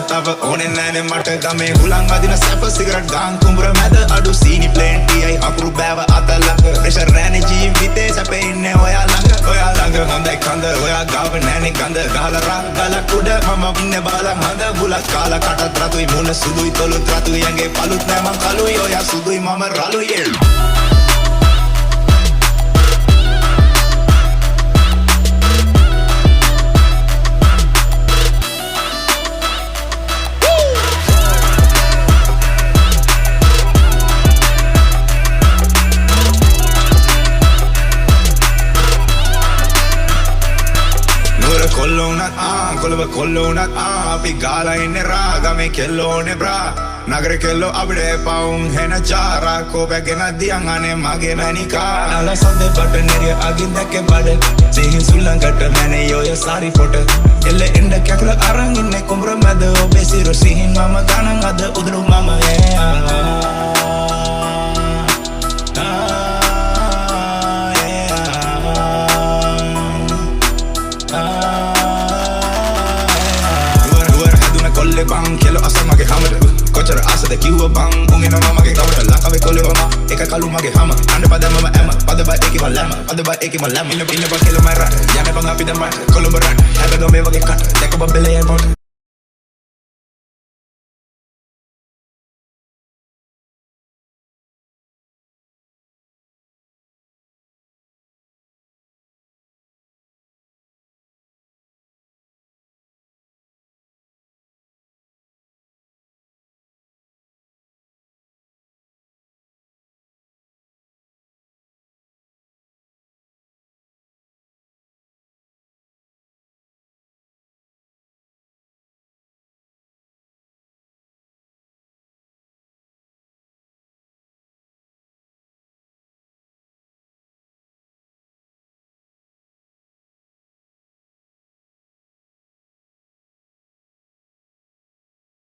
තව ඕනේ නෑනේ මට ගමේ හුලං අදින සැප සිගරට් ගාන් කුඹුර මැද අඩු සීනි ප්ලේන්ටියයි අකුරු බෑව අතලඟ ප්‍රෙෂර් නෑනේ ජීවිතේ සැපේ ඉන්නේ ඔයා ළඟ හොඳයි කඳ ඔයා ගාව නෑනේ ගඳ ගහලා රා ගලක් උඩ මම ඉන්නේ බාලා හඳ බුලත් කාලා කටත් රතුයි මුණ සුදුයි තොලුත් රතුයි ඇඟේ පළුත් නෑ මං කළුයි ඔයා සුදුයි මම රළුයි කොල්ලෝනත් අපි ගාලා ඉන්නේ රා ගමේ කෙල්ලෝනේ බ්‍රා නගරේ කෙල්ලෝ අපිට පවුම් හෙන චාරා කෝපගෙන දියන් අනේ මගේ මැනිකා අල සඳේ බට නෙරිය අගින් දැක්කේ බඩ සිහින් සුලංගට මැනේ යෝය සාරි ෆොට එල්ල එන්න කැකල අරන් ඉන්නේ කුඹර මැද ඔබේ සිර සිහින් මම ගණන් අද උදුරු මම bang kelo asa mage hamada kochara asa de kiwa bang ungena mama ge kawata lakawe kole mama eka kalu mage hama ande pada mama ema pada ba eki malama ina ba kelo mara yana bang api da mat kolombaran aga do me wage kat deko ba bele e mot